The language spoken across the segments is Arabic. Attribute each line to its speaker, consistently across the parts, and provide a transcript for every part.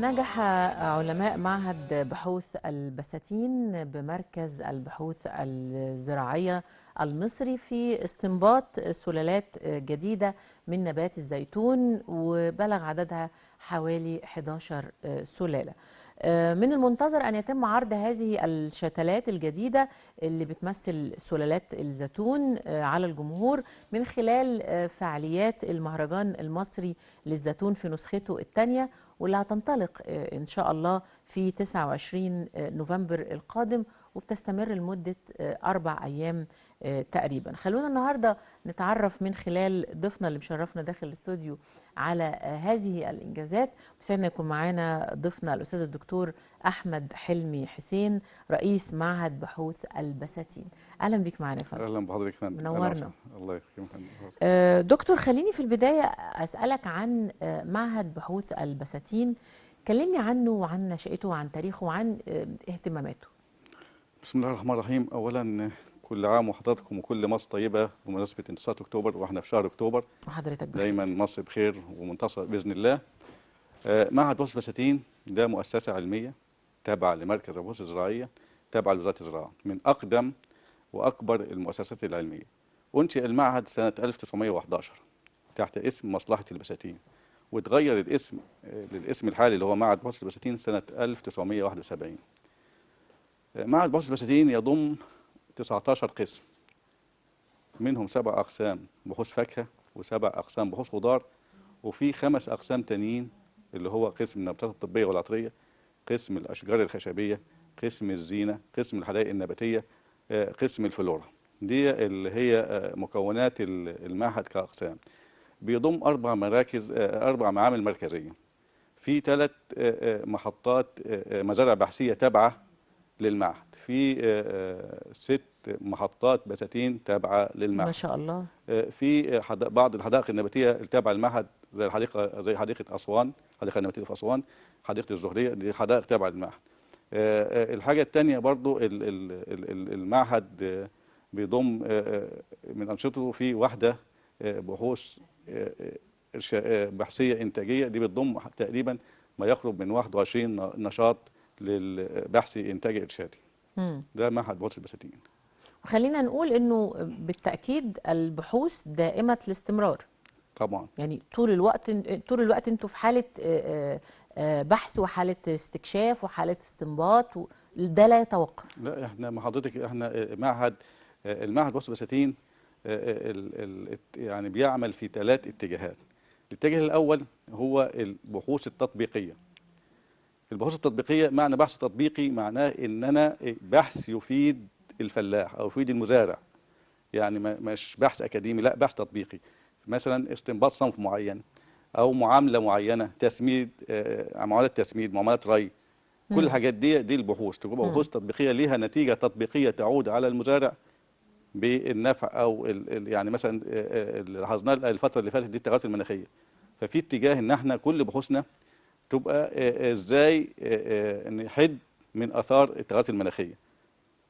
Speaker 1: نجح علماء معهد بحوث البساتين بمركز البحوث الزراعية المصري في استنباط سلالات جديدة من نبات الزيتون، وبلغ عددها حوالي 11 سلالة. من المنتظر أن يتم عرض هذه الشتلات الجديدة اللي بتمثل سلالات الزيتون على الجمهور من خلال فعاليات المهرجان المصري للزيتون في نسخته الثانية، واللي هتنطلق إن شاء الله في 29 نوفمبر القادم، وبتستمر لمدة 4 أيام تقريبا. خلونا النهاردة نتعرف من خلال ضيفنا اللي مشرفنا داخل الاستوديو على هذه الإنجازات. بسعدنا يكون معانا ضيفنا الأستاذ الدكتور أحمد حلمي حسين، رئيس معهد بحوث البساتين. أهلا بك معنا يا فندم.
Speaker 2: اهلا بحضرتك يا فندم.
Speaker 1: منورنا.
Speaker 2: الله يكرمك.
Speaker 1: دكتور، خليني في البداية أسألك عن معهد بحوث البساتين. كلمني عنه وعن نشأته وعن تاريخه وعن اهتماماته.
Speaker 2: بسم الله الرحمن الرحيم. اولا كل عام وحضراتكم وكل مصر طيبه بمناسبه انتصار اكتوبر، واحنا في شهر اكتوبر.
Speaker 1: وحضرتك بخير.
Speaker 2: دايما مصر بخير ومنتصر باذن الله. معهد بحوث البساتين ده مؤسسه علميه تابعه لمركز البحوث الزراعيه، تابعه لوزاره الزراعه، من اقدم واكبر المؤسسات العلميه. انشئ المعهد سنه 1911 تحت اسم مصلحه البساتين، وتغير الاسم للاسم الحالي اللي هو معهد بحوث البساتين سنه 1971. معهد بحوث البساتين يضم 19 قسم، منهم 7 أقسام بحوث فاكهة و7 أقسام بحوث خضار، وفي 5 أقسام تانيين اللي هو قسم النباتات الطبية والعطرية، قسم الأشجار الخشبية، قسم الزينة، قسم الحدائق النباتية، قسم الفلورا. دي اللي هي مكونات المعهد كأقسام. بيضم 4 مراكز، 4 معامل مركزية، في 3 محطات مزارع بحثية تابعة للمعهد، في 6 محطات بساتين تابعة للمعهد
Speaker 1: ما شاء الله.
Speaker 2: في بعض الحدائق النباتية التابعة للمعهد زي حديقة أسوان، الحديقة النباتية في أسوان، حديقة الزهرية، دي حدائق تابعة للمعهد. الحاجة الثانية برضو المعهد بيضم من أنشطته في وحدة بحوث بحثية إنتاجية، دي بتضم تقريبا ما يقرب من 21 نشاط للبحثي إنتاجي إرشادي. ده معهد بحوث البساتين.
Speaker 1: وخلينا نقول إنه بالتأكيد البحوث دائمة الاستمرار.
Speaker 2: طبعا.
Speaker 1: يعني طول الوقت انتوا في حالة بحث وحالة استكشاف وحالة استنباط، ده لا يتوقف.
Speaker 2: لا، احنا مع حضرتك احنا المعهد بحوث البساتين يعني بيعمل في 3 اتجاهات. الاتجاه الأول هو البحوث التطبيقية. البحوث التطبيقية، معنى بحث تطبيقي معناه ان انا بحث يفيد الفلاح او يفيد المزارع، يعني مش بحث اكاديمي، لا بحث تطبيقي. مثلا استنباط صنف معين او معاملة معينة، تسميد، معاملات تسميد، معاملات ري، كل الحاجات دي البحوث تبقى بحوث تطبيقية ليها نتيجة تطبيقية تعود على المزارع بالنفع، او يعني مثلا اللي لاحظناه الفترة اللي فاتت دي التغيرات المناخية. ففي اتجاه ان احنا كل بحوثنا تبقى ازاي نحد من اثار التغيرات المناخيه.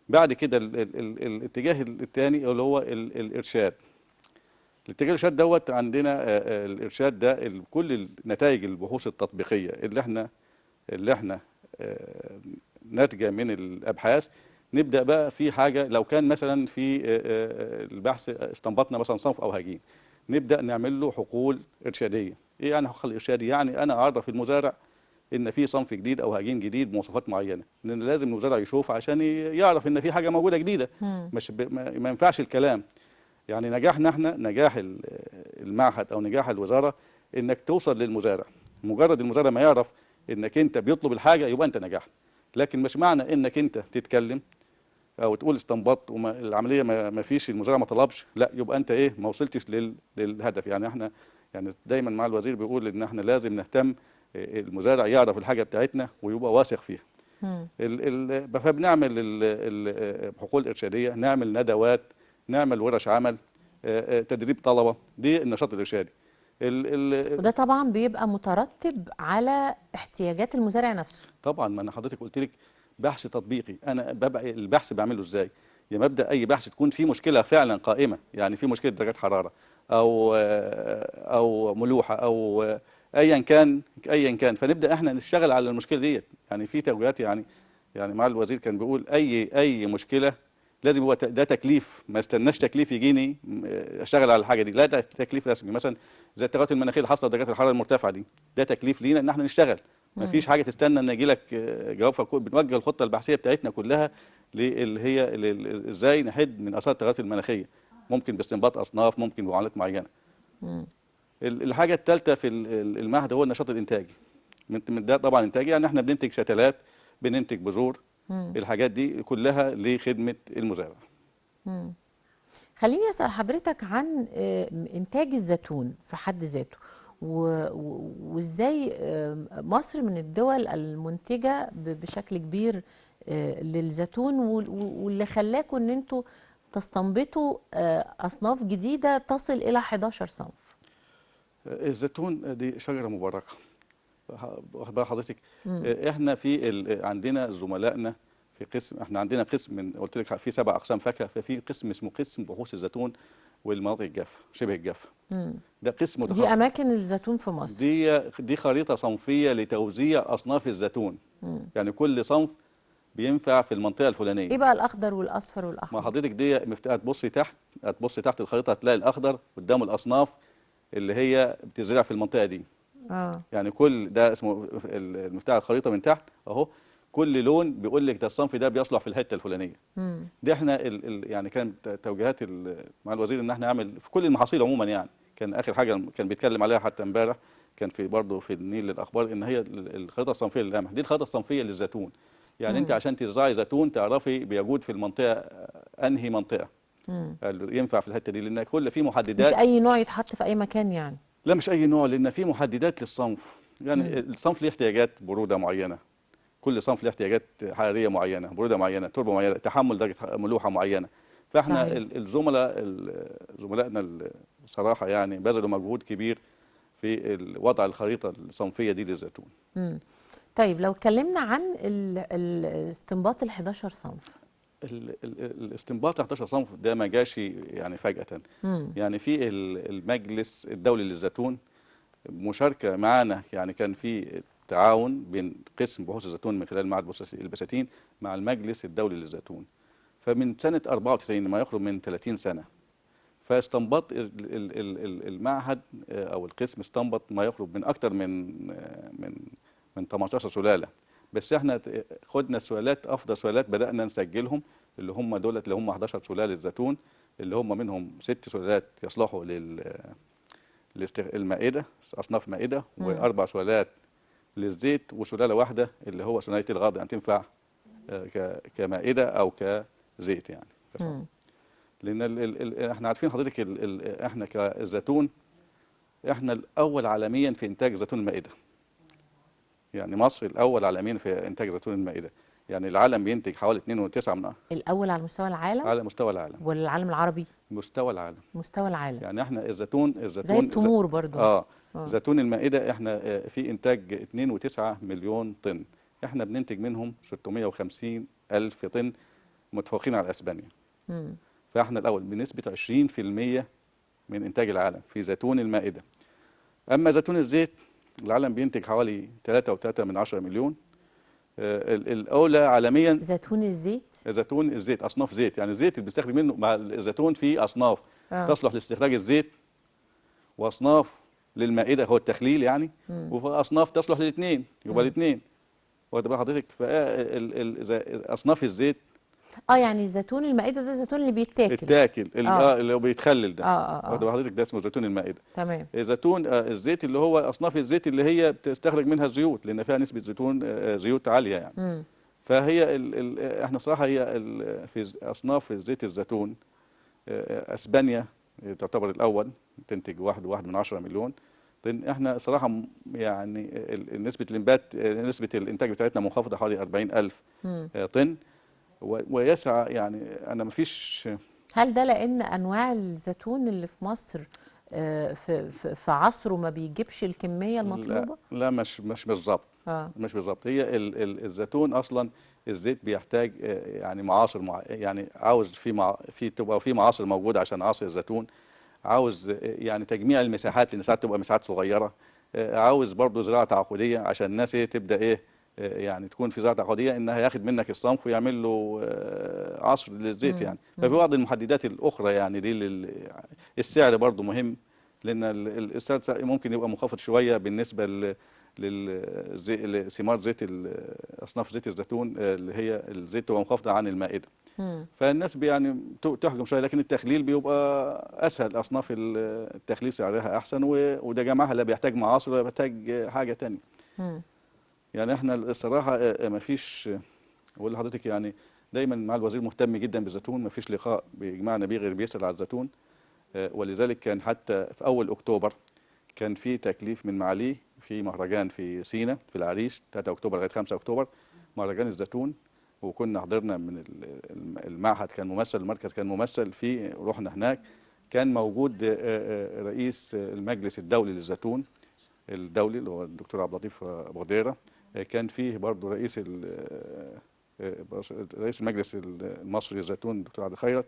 Speaker 2: بعد كده الاتجاه الثاني اللي هو الارشاد. الاتجاه الارشاد دوت عندنا، الارشاد ده كل نتائج البحوث التطبيقيه اللي احنا ناتجه من الابحاث، نبدا بقى في حاجه. لو كان مثلا في البحث استنبطنا مثلا صنف او هجين، نبدا نعمل له حقول ارشاديه. ايه يعني حقل ارشادي؟ يعني انا اعرف المزارع ان في صنف جديد او هجين جديد بمواصفات معينه، لان لازم المزارع يشوف عشان يعرف ان في حاجه موجوده جديده. مش ما ينفعش الكلام. يعني نجاحنا احنا، نجاح المعهد او نجاح الوزاره، انك توصل للمزارع. مجرد المزارع ما يعرف انك انت بيطلب الحاجه يبقى انت نجحت. لكن مش معنى انك انت تتكلم او تقول استنبطت والعمليه ما فيش، المزارع ما طلبش، لا يبقى انت ايه، ما وصلتش للهدف. يعني احنا يعني دايما مع الوزير بيقول ان احنا لازم نهتم المزارع يعرف الحاجه بتاعتنا ويبقى واثق فيها. فبنعمل حقول ارشاديه، نعمل ندوات، نعمل ورش عمل، تدريب طلبه، دي النشاط الارشادي.
Speaker 1: وده طبعا بيبقى مترتب على احتياجات المزارع نفسه.
Speaker 2: طبعا، ما انا حضرتك قلت لك بحث تطبيقي. انا ببقى البحث بعمله ازاي؟ يا مبدا اي بحث تكون في مشكله فعلا قائمه، يعني في مشكله درجات حراره او ملوحه او ايا كان فنبدا احنا نشتغل على المشكله ديت. يعني في توجيهات، يعني مع الوزير كان بيقول اي مشكله لازم هو ده تكليف، ما استناش تكليف يجيني اشتغل على الحاجه دي، لا ده تكليف رسمي. مثلا زي التغيرات المناخيه اللي حصلت، درجات الحراره المرتفعه دي، ده تكليف لينا ان احنا نشتغل. ما
Speaker 1: مم.
Speaker 2: فيش حاجه تستنى ان يجي لك جواب. بنوجه الخطه البحثيه بتاعتنا كلها اللي هي ازاي نحد من اثار التغيرات المناخيه، ممكن باستنباط اصناف، ممكن بمعاملات معينه.
Speaker 1: مم.
Speaker 2: الحاجه الثالثه في المعهد هو النشاط الانتاجي. من ده طبعا انتاجي، يعني احنا بننتج شتلات، بننتج بذور،
Speaker 1: مم.
Speaker 2: الحاجات دي كلها لخدمه المزارع.
Speaker 1: مم. خليني أسأل حضرتك عن إنتاج الزيتون في حد ذاته، وإزاي مصر من الدول المنتجة بشكل كبير للزيتون، واللي خلاكم إن أنتوا تستنبطوا أصناف جديدة تصل إلى 11 صنف.
Speaker 2: الزيتون دي شجره مباركه، واخد بال حضرتك.
Speaker 1: مم.
Speaker 2: احنا عندنا زملائنا في قسم، احنا عندنا قسم من قلت لك في 7 اقسام فاكهه، ففي قسم اسمه قسم بحوث الزيتون والمناطق الجافه شبه الجافه.
Speaker 1: مم.
Speaker 2: ده قسم
Speaker 1: دي
Speaker 2: متخصص.
Speaker 1: أماكن الزيتون في مصر.
Speaker 2: دي خريطه صنفيه لتوزيع اصناف الزيتون.
Speaker 1: مم.
Speaker 2: يعني كل صنف بينفع في المنطقه الفلانيه.
Speaker 1: إيه بقى الأخضر والأصفر
Speaker 2: ما
Speaker 1: والأحمر؟
Speaker 2: حضرتك دي هتبصي تحت الخريطه، هتلاقي الاخضر قدام الاصناف اللي هي بتزرع في المنطقه دي. يعني كل ده اسمه المفتاح الخريطه من تحت اهو، كل لون بيقول لك ده الصنف ده بيصلح في الحته الفلانيه.
Speaker 1: مم.
Speaker 2: دي احنا يعني كانت توجيهات مع الوزير ان احنا نعمل في كل المحاصيل عموما. يعني كان اخر حاجه كان بيتكلم عليها حتى امبارح، كان في برضه في النيل للاخبار، ان هي الخريطه الصنفيه للقمح دي الخريطه الصنفيه للزيتون. يعني انت
Speaker 1: مم.
Speaker 2: عشان تزرعي زيتون تعرفي بيجود في المنطقه انهي منطقه
Speaker 1: مم.
Speaker 2: ينفع في الحته دي، لان كل في
Speaker 1: مش
Speaker 2: محددات.
Speaker 1: أي نوع يتحط في أي مكان يعني.
Speaker 2: لا مش اي نوع، لان في محددات للصنف. يعني
Speaker 1: مم.
Speaker 2: الصنف ليه احتياجات بروده معينه، كل صنف له احتياجات حراريه معينه، بروده معينه، تربه معينه، تحمل درجه ملوحه معينه. فاحنا
Speaker 1: صحيح.
Speaker 2: زملائنا الصراحه يعني بذلوا مجهود كبير في وضع الخريطه الصنفيه دي للزيتون.
Speaker 1: مم. طيب لو اتكلمنا عن استنباط ال 11 صنف.
Speaker 2: الاستنباط 11 صنف ده ما جاش يعني فجاه.
Speaker 1: مم.
Speaker 2: يعني في المجلس الدولي للزيتون مشاركه معانا، يعني كان في تعاون بين قسم بحوث الزيتون من خلال معهد البساتين مع المجلس الدولي للزيتون. فمن سنة 94 ما يقرب من 30 سنة، فاستنبط المعهد أو القسم استنبط ما يقرب من أكثر من 18 سلالة. بس احنا خدنا السلالات، أفضل سلالات بدأنا نسجلهم، اللي هم دولت اللي هم 11 سلالة زيتون، اللي هم منهم 6 سلالات يصلحوا للمائدة، أصناف مائدة،
Speaker 1: مم.
Speaker 2: و4 سلالات للزيت، وسلالة واحدة اللي هو ثنائية الغرض، يعني تنفع كمائدة أو كزيت يعني كصنف.
Speaker 1: مم.
Speaker 2: لأن احنا عارفين حضرتك احنا كالزيتون احنا الأول عالميا في إنتاج زيتون المائدة. يعني مصر الأول عالميا في إنتاج زيتون المائدة. يعني العالم بينتج حوالي 2.9
Speaker 1: الأول على مستوى العالم
Speaker 2: على مستوى العالم.
Speaker 1: ولا العالم العربي؟
Speaker 2: مستوى العالم.
Speaker 1: مستوى العالم.
Speaker 2: يعني احنا الزيتون
Speaker 1: زي التمور برضو.
Speaker 2: زيتون المائدة احنا في إنتاج 2.9 مليون طن، احنا بننتج منهم 650 ألف طن متفوقين على أسبانيا.
Speaker 1: مم.
Speaker 2: فاحنا الأول بنسبة 20% من إنتاج العالم في زيتون المائدة. أما زيتون الزيت العالم بينتج حوالي 3.3 مليون. الأولى عالميا
Speaker 1: زيتون الزيت.
Speaker 2: زيتون الزيت أصناف زيت، يعني الزيت اللي بيستخرج منه مع الزيتون في أصناف تصلح لاستخراج الزيت، وأصناف للمائدة هو التخليل يعني، وفي أصناف تصلح للاثنين، يبقى الاثنين. واخد بال حضرتك؟ أصناف الزيت
Speaker 1: يعني الزيتون المائدة ده الزيتون اللي بيتاكل.
Speaker 2: اللي هو بيتخلل ده. واخد بال حضرتك؟ ده اسمه زيتون المائدة.
Speaker 1: تمام.
Speaker 2: زيتون الزيت اللي هو أصناف الزيت اللي هي بتستخرج منها الزيوت، لأن فيها نسبة زيوت عالية يعني.
Speaker 1: مم.
Speaker 2: فهي احنا صراحة هي في أصناف زيت الزيتون اسبانيا تعتبر الاول، تنتج 1.1 مليون طن. احنا صراحه يعني نسبه الانبات، نسبه الانتاج بتاعتنا منخفضه حوالي 40,000 طن، ويسعى يعني انا ما فيش.
Speaker 1: هل ده لان انواع الزيتون اللي في مصر في عصره ما بيجيبش الكميه المطلوبه؟
Speaker 2: لا مش بالظبط. مش بالظبط. هي الزيتون اصلا الزيت بيحتاج يعني معاصر يعني عاوز تبقى في معاصر موجوده عشان عصر الزيتون، عاوز يعني تجميع المساحات، لان ساعات تبقى مساحات صغيره، عاوز برضه زراعه تعاقديه عشان الناس ايه تبدا ايه يعني تكون في زراعه تعاقديه، انها ياخد منك الصنف ويعمل له عصر للزيت يعني. ففي بعض المحددات الاخرى يعني دي السعر برضه مهم، لان السعر ممكن يبقى منخفض شويه بالنسبه لثمار زيت اصناف زيت الزيتون اللي هي الزيت تبقى منخفضه عن المائده. فالناس يعني تحجم شويه، لكن التخليل بيبقى اسهل، اصناف التخليل سعرها احسن، وده جمعها لا بيحتاج معاصر ولا بيحتاج حاجه تانية. يعني احنا الصراحه ما فيش، بقول لحضرتك يعني دايما مع الوزير مهتم جدا بالزيتون، ما فيش لقاء بيجمعنا بيه غير بيسال على الزيتون. ولذلك كان حتى في اول اكتوبر كان في تكليف من معاليه في مهرجان في سينا في العريش 3 اكتوبر لغايه 5 اكتوبر، مهرجان الزيتون، وكنا حضرنا من المعهد كان ممثل، المركز كان ممثل فيه، رحنا هناك كان موجود رئيس المجلس الدولي للزيتون الدولي اللي هو الدكتور عبد اللطيف ابو غديره، كان فيه برضه رئيس المجلس المصري للزيتون الدكتور عبد الخيرت،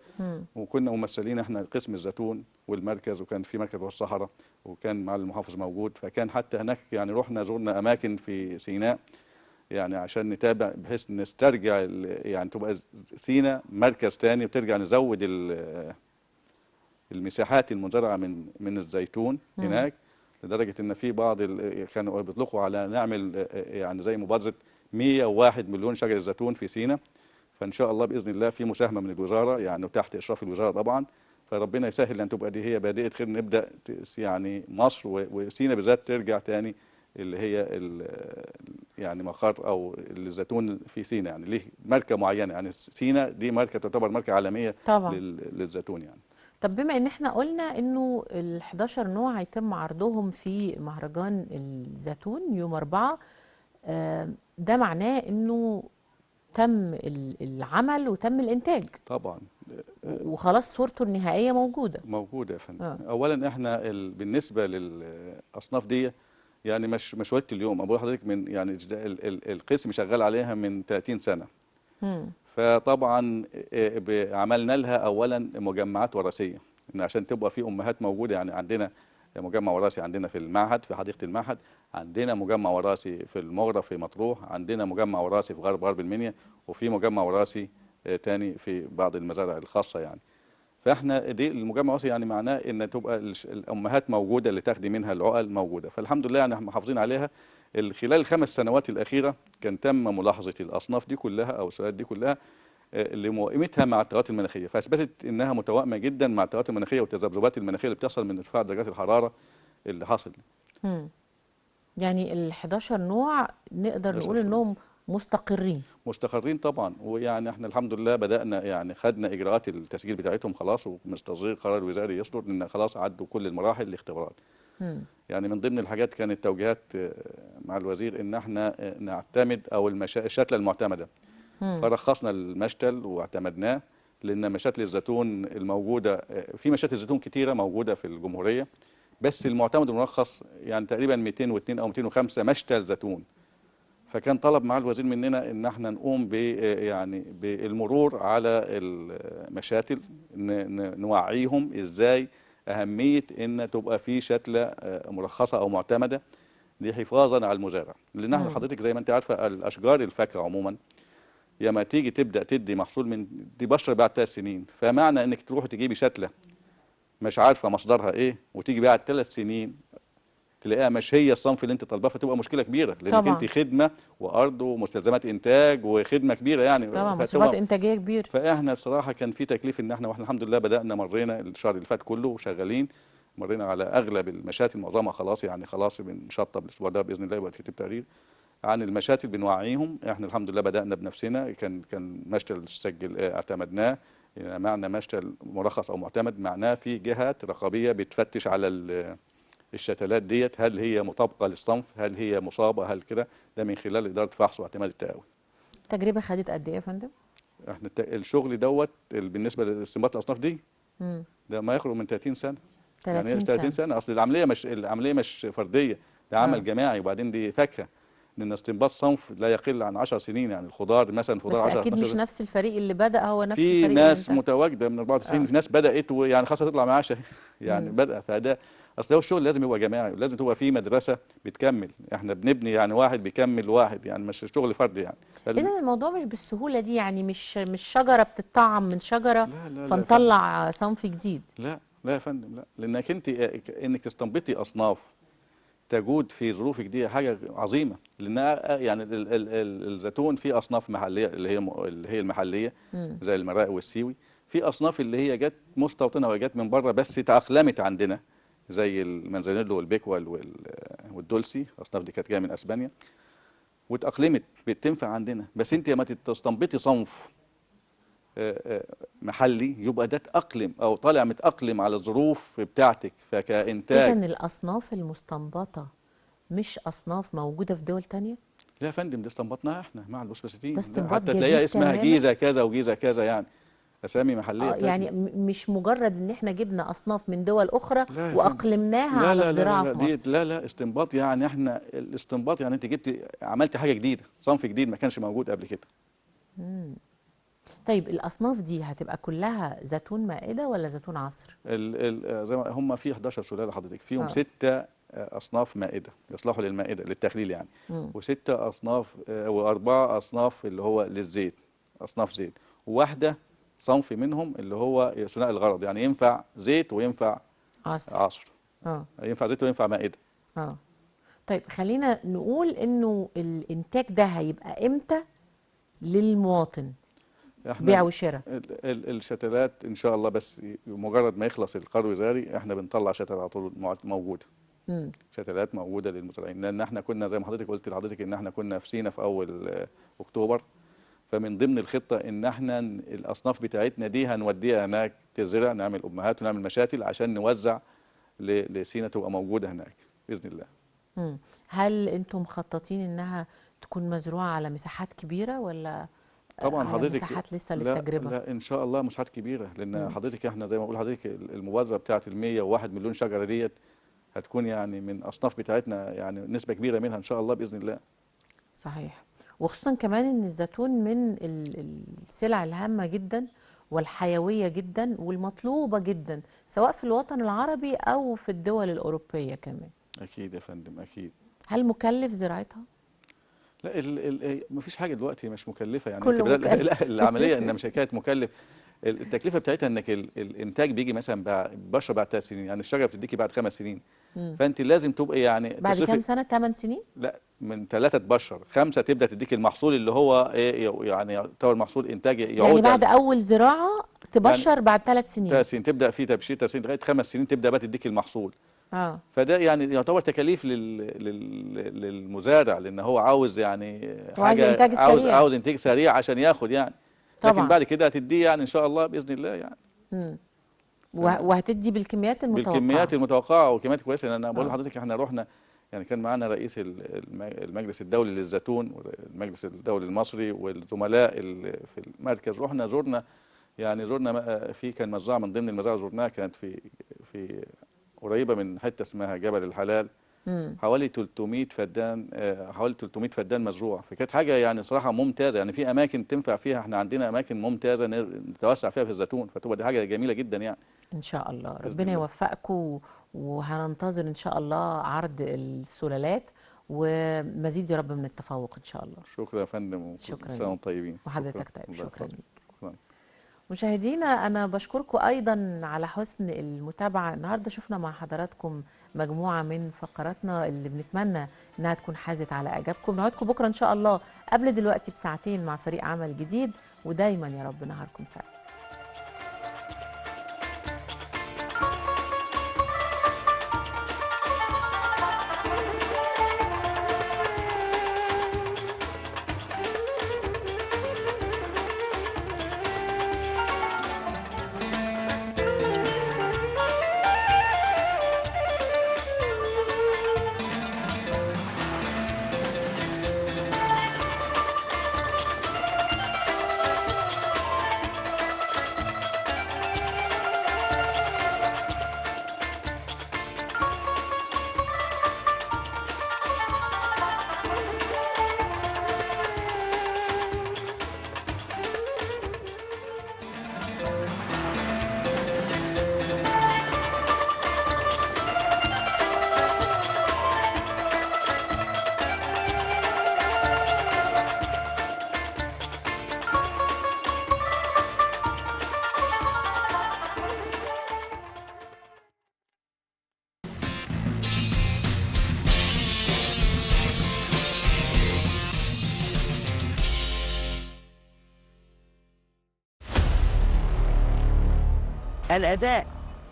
Speaker 2: وكنا ممثلين احنا قسم الزيتون والمركز، وكان في مركز الصحراء، وكان مع المحافظ موجود. فكان حتى هناك يعني رحنا زرنا اماكن في سيناء يعني عشان نتابع بحيث نسترجع يعني تبقى سينا مركز تاني، وترجع نزود المساحات المزرعه من الزيتون هناك، لدرجه ان في بعض كانوا بيطلقوا على نعمل يعني زي مبادره 101 مليون شجره زيتون في سينا. فان شاء الله باذن الله في مساهمه من الوزاره يعني وتحت اشراف الوزاره طبعا، فربنا يسهل ان تبقى دي هي بادئه خير، نبدا يعني مصر وسينا بالذات ترجع تاني اللي هي يعني مقر او الزيتون في سينا، يعني ليه ماركه معينه، يعني سينا دي ماركه تعتبر ماركه عالميه
Speaker 1: طبعا.
Speaker 2: للزيتون يعني.
Speaker 1: طب بما ان احنا قلنا انه ال 11 نوع هيتم عرضهم في مهرجان الزيتون يوم 4، ده معناه انه تم العمل وتم الانتاج
Speaker 2: طبعا
Speaker 1: وخلاص صورته النهائيه
Speaker 2: موجوده يا فندم. اولا احنا بالنسبه للاصناف دي يعني مش وقت اليوم، اقول لحضرتك من يعني القسم شغال عليها من 30 سنه. فطبعا عملنا لها اولا مجمعات وراثيه، ان عشان تبقى في امهات موجوده، يعني عندنا مجمع وراثي عندنا في المعهد في حديقه المعهد، عندنا مجمع وراثي في المغرب في مطروح، عندنا مجمع وراثي في غرب المنيا، وفي مجمع وراثي تاني في بعض المزارع الخاصه يعني. فاحنا دي المجمع الوراثي يعني معناه ان تبقى الامهات موجوده اللي تاخدي منها العقل موجوده، فالحمد لله يعني محافظين عليها. خلال ال5 سنوات الاخيره كان تم ملاحظه الاصناف دي كلها او السلالات دي كلها لموائمتها مع التغيرات المناخيه، فاثبتت انها متوائمه جدا مع التغيرات المناخيه والتذبذبات المناخيه اللي بتحصل من ارتفاع درجات الحراره اللي حاصل.
Speaker 1: يعني ال 11 نوع نقدر نقول انهم مستقرين
Speaker 2: طبعا، ويعني احنا الحمد لله بدأنا يعني خدنا اجراءات التسجيل بتاعتهم خلاص، ومنتظرين القرار الوزاري يصدر ان خلاص عدوا كل المراحل الاختبارات. يعني من ضمن الحاجات كانت توجيهات مع الوزير ان احنا نعتمد او الشتله المعتمده. فرخصنا المشتل واعتمدناه، لان مشاتل الزيتون الموجوده في مشاتل زيتون كتيره موجوده في الجمهوريه، بس المعتمد المرخص يعني تقريبا 202 او 205 مشتل زيتون. فكان طلب مع الوزير مننا ان احنا نقوم يعني بالمرور على المشاتل، نوعيهم ازاي اهميه ان تبقى في شتله مرخصه او معتمده لحفاظا على المزارع. لان احنا حضرتك زي ما انت عارفه الاشجار الفاكهه عموما لما تيجي تبدا تدي محصول من دي بشر بعد 3 سنين، فمعنى انك تروح تجيبي شتله مش عارفه مصدرها ايه وتيجي بعد 3 سنين تلاقيها مش هي الصنف اللي انت طالباه، فتبقى مشكله كبيره، لانك انت خدمه وارض ومستلزمات انتاج وخدمه كبيره يعني
Speaker 1: طبعا مصروفات انتاجيه كبيره.
Speaker 2: فاحنا الصراحه كان في تكليف ان واحنا الحمد لله بدانا مرينا الشهر اللي فات كله وشغالين، مرينا على اغلب المشاتل معظمها خلاص، يعني خلاص بنشطب الاسبوع ده باذن الله يبقى كتب تقرير عن المشاتل بنوعيهم. احنا الحمد لله بدانا بنفسنا، كان مشتل سجل اعتمدناه، يعني معنى مشتل مرخص او معتمد معناه في جهات رقابيه بتفتش على الشتلات ديت هل هي مطابقه للصنف، هل هي مصابه، هل كده، ده من خلال اداره فحص واعتماد التقاوي.
Speaker 1: التجربه خدت قد ايه يا فندم؟
Speaker 2: احنا الشغل دوت بالنسبه لاستنباط الاصناف دي ده ما يخرج من 30 سنه.
Speaker 1: 30
Speaker 2: يعني 30 سنه اصل العمليه مش فرديه، ده عمل جماعي، وبعدين دي فاكهه، لان استنباط صنف لا يقل عن 10 سنين. يعني الخضار مثلا خضار 10
Speaker 1: بس اكيد مش نفس الفريق اللي بدا هو نفس الفريق
Speaker 2: في ناس متواجده من 94 في ناس بدات ويعني خلاص هتطلع معاشه يعني بدأ، فده اصل هو الشغل لازم يبقى جماعي، ولازم تبقى في مدرسه بتكمل، احنا بنبني يعني واحد بيكمل واحد، يعني مش شغل فردي يعني.
Speaker 1: اذا الموضوع مش بالسهوله دي، يعني مش شجره بتطعم من شجره
Speaker 2: لا لا لا يا فندم،
Speaker 1: فنطلع صنف جديد.
Speaker 2: لا لا يا فندم، لا، لانك انت انك تستنبطي اصناف تجود في ظروفك دي حاجه عظيمه، لانها يعني الزيتون فيه اصناف محليه اللي هي المحليه
Speaker 1: مم.
Speaker 2: زي المراء والسيوي، في اصناف اللي هي جت مستوطنه وجت من بره بس تاقلمت عندنا زي المنزانيلو والبيكوال والدولسي، الاصناف دي كانت جايه من اسبانيا واتاقلمت بتنفع عندنا. بس انت لما تستنبطي صنف محلي يبقى ده اتاقلم او طالع متاقلم على الظروف بتاعتك
Speaker 1: اذا
Speaker 2: فكانتاج.
Speaker 1: الاصناف المستنبطه مش اصناف موجوده في دول تانية؟
Speaker 2: لا يا فندم، دي استنبطناها احنا مع
Speaker 1: ده
Speaker 2: البسبوسيتين، لا
Speaker 1: استنباط
Speaker 2: حتى
Speaker 1: جديد
Speaker 2: تلاقيها اسمها
Speaker 1: تماما.
Speaker 2: جيزه كذا وجيزه كذا، يعني اسامي محليه
Speaker 1: اه
Speaker 2: بتاعتنا.
Speaker 1: يعني مش مجرد ان احنا جبنا اصناف من دول اخرى
Speaker 2: لا يا فندم،
Speaker 1: واقلمناها
Speaker 2: لا
Speaker 1: على
Speaker 2: لا لا لا
Speaker 1: الزراعه
Speaker 2: لا،
Speaker 1: في
Speaker 2: دي
Speaker 1: مصر.
Speaker 2: لا لا استنباط، يعني احنا الاستنباط يعني انت عملت حاجه جديده، صنف جديد ما كانش موجود قبل كده.
Speaker 1: مم. طيب الاصناف دي هتبقى كلها زيتون مائده ولا زيتون عصر؟
Speaker 2: زي ما هم في 11 سلاله حضرتك، فيهم
Speaker 1: اه.
Speaker 2: 6 اصناف مائده يصلحوا للمائده للتخليل يعني،
Speaker 1: مم.
Speaker 2: و6 اصناف واربعه اصناف اللي هو للزيت، اصناف زيت، وواحده صنف منهم اللي هو ثنائي الغرض، يعني ينفع زيت وينفع
Speaker 1: عصر.
Speaker 2: عصر،
Speaker 1: اه.
Speaker 2: ينفع زيت وينفع مائده.
Speaker 1: اه. طيب خلينا نقول انه الانتاج ده هيبقى امتى للمواطن؟
Speaker 2: احنا
Speaker 1: بيع وشراء.
Speaker 2: الشتلات ان شاء الله، بس مجرد ما يخلص القرض الوزاري احنا بنطلع شتل على طول موجوده،
Speaker 1: مم.
Speaker 2: شتلات موجوده للمزارعين، لان احنا كنا زي ما حضرتك قلت لحضرتك ان احنا كنا في سينا في اول اكتوبر، فمن ضمن الخطه ان احنا الاصناف بتاعتنا دي هنوديها هناك تزرع، نعمل امهات ونعمل مشاتل عشان نوزع لسينا تبقى موجوده هناك باذن الله.
Speaker 1: مم. هل انتم مخططين انها تكون مزروعة على مساحات كبيرة ولا
Speaker 2: طبعا
Speaker 1: على
Speaker 2: حضرتك،
Speaker 1: مساحات لسه
Speaker 2: لا
Speaker 1: للتجربة؟
Speaker 2: لا ان شاء الله مساحات كبيره، لان
Speaker 1: مم.
Speaker 2: حضرتك احنا زي ما بقول حضرتك المبادره بتاعت ال 101 مليون شجره ديت هتكون يعني من اصناف بتاعتنا يعني نسبه كبيره منها ان شاء الله باذن الله.
Speaker 1: صحيح. وخصوصا كمان ان الزيتون من السلع الهامة جدا والحيوية جدا والمطلوبة جدا، سواء في الوطن العربي او في الدول الأوروبية كمان.
Speaker 2: اكيد يا فندم اكيد.
Speaker 1: هل مكلف زراعتها؟
Speaker 2: لا مفيش حاجه دلوقتي مش مكلفه، يعني انت
Speaker 1: كله
Speaker 2: بدل لا
Speaker 1: مكلف.
Speaker 2: العمليه ان مش حكايه مكلف، التكلفه بتاعتها انك الانتاج بيجي مثلا بشره بعد 3 سنين، يعني الشجره بتديكي بعد 5 سنين،
Speaker 1: مم.
Speaker 2: فانت لازم تبقي يعني
Speaker 1: بعد كام
Speaker 2: تصرفي.
Speaker 1: سنة؟ 8 سنين؟
Speaker 2: لا من 3 تبشر 5 تبدا تديك المحصول اللي هو ايه، يعني يعتبر محصول انتاج
Speaker 1: يعني
Speaker 2: يعود
Speaker 1: بعد
Speaker 2: على
Speaker 1: أول زراعة
Speaker 2: يعني
Speaker 1: تبشر بعد 3 سنين؟
Speaker 2: 3 سنين تبدا في تبشير 3 سنين لغايه 5 سنين تبدا بقى تديك المحصول.
Speaker 1: اه.
Speaker 2: فده يعني يعتبر تكاليف للمزارع، لان هو عاوز يعني
Speaker 1: هو عايز
Speaker 2: حاجه،
Speaker 1: الإنتاج السريع.
Speaker 2: عاوز انتاج سريع عشان ياخد يعني، لكن
Speaker 1: طبعا.
Speaker 2: بعد كده هتديه يعني ان شاء الله باذن الله يعني.
Speaker 1: مم.
Speaker 2: فاهم؟
Speaker 1: وهتدي بالكميات
Speaker 2: بالكميات
Speaker 1: المتوقعة.
Speaker 2: المتوقعه وكميات كويسه، لان انا بقول
Speaker 1: اه.
Speaker 2: لحضرتك احنا رحنا، يعني كان معانا رئيس المجلس الدولي للزيتون والمجلس الدولي المصري والزملاء في المركز، رحنا زرنا، يعني زرنا في كان مزرعه من ضمن المزارع زرناها كانت في قريبه من حته اسمها جبل الحلال،
Speaker 1: امم.
Speaker 2: حوالي 300 فدان، حوالي 300 فدان مزروع، فكانت حاجه يعني صراحه ممتازه، يعني في اماكن تنفع فيها، احنا عندنا اماكن ممتازه نتوسع فيها في الزيتون، فتبقى دي حاجه جميله جدا يعني.
Speaker 1: ان شاء الله
Speaker 2: باذن
Speaker 1: ربنا
Speaker 2: الله.
Speaker 1: يوفقكم، وهننتظر ان شاء الله عرض السلالات ومزيد يا رب من التفوق ان شاء الله.
Speaker 2: شكرا يا فندم،
Speaker 1: شكرا
Speaker 2: وكل سنه
Speaker 1: ليك.
Speaker 2: وانتم طيبين. شكرا،
Speaker 1: وحضرتك طيب،
Speaker 2: الله
Speaker 1: شكرا
Speaker 2: يحفظك.
Speaker 1: ليك.
Speaker 2: شكرا.
Speaker 1: مشاهدينا أنا بشكركم أيضا على حسن المتابعة. النهاردة شفنا مع حضراتكم مجموعة من فقراتنا اللي بنتمنى إنها تكون حازت على إعجابكم. نعودكم بكرة إن شاء الله قبل دلوقتي بساعتين مع فريق عمل جديد، ودايما يا رب نهاركم سعيد.
Speaker 3: الأداء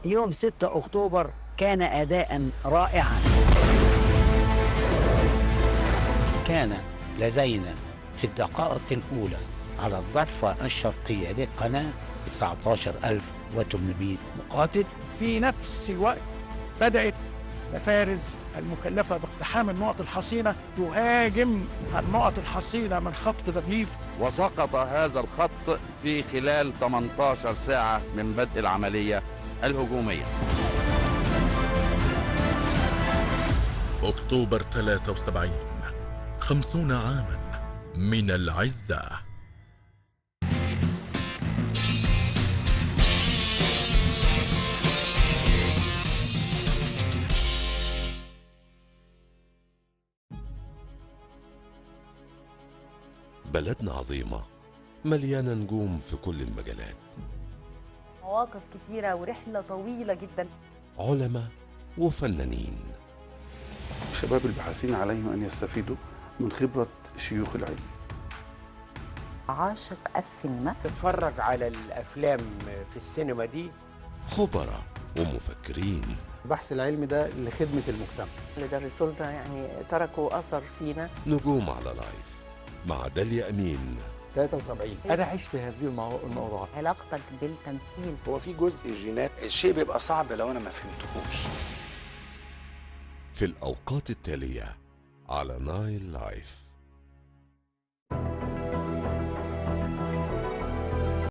Speaker 3: يوم 6 أكتوبر كان أداء رائعا.
Speaker 4: كان لدينا في الدقائق الأولى على الضفة الشرقية للقناة 19,800 مقاتل.
Speaker 5: في نفس الوقت بدأت مفارز المكلفة باقتحام النقط الحصينة تهاجم النقط الحصينة من خط بارليف،
Speaker 6: وسقط هذا الخط في خلال 18 ساعة من بدء العملية الهجومية.
Speaker 7: أكتوبر 73، 50 عاما من العزة.
Speaker 8: بلدنا عظيمة مليانة نجوم في كل المجالات،
Speaker 9: مواقف كتيرة ورحلة طويلة جدا،
Speaker 8: علماء وفنانين.
Speaker 2: الشباب الباحثين عليهم أن يستفيدوا من خبرة شيوخ العلم.
Speaker 9: عاشق السينما،
Speaker 5: تتفرج على الأفلام في السينما دي.
Speaker 8: خبراء ومفكرين.
Speaker 10: البحث العلمي ده لخدمة المجتمع،
Speaker 9: اللي درسوا لنا يعني تركوا أثر فينا.
Speaker 8: نجوم على لايف مع داليا أمين.
Speaker 10: 73 أنا عشت هذه الموضوعات.
Speaker 9: علاقتك بالتمثيل،
Speaker 10: هو في جزء جينات، الشيء بيبقى صعب لو أنا ما فهمتهوش.
Speaker 8: في الأوقات التالية على نايل لايف.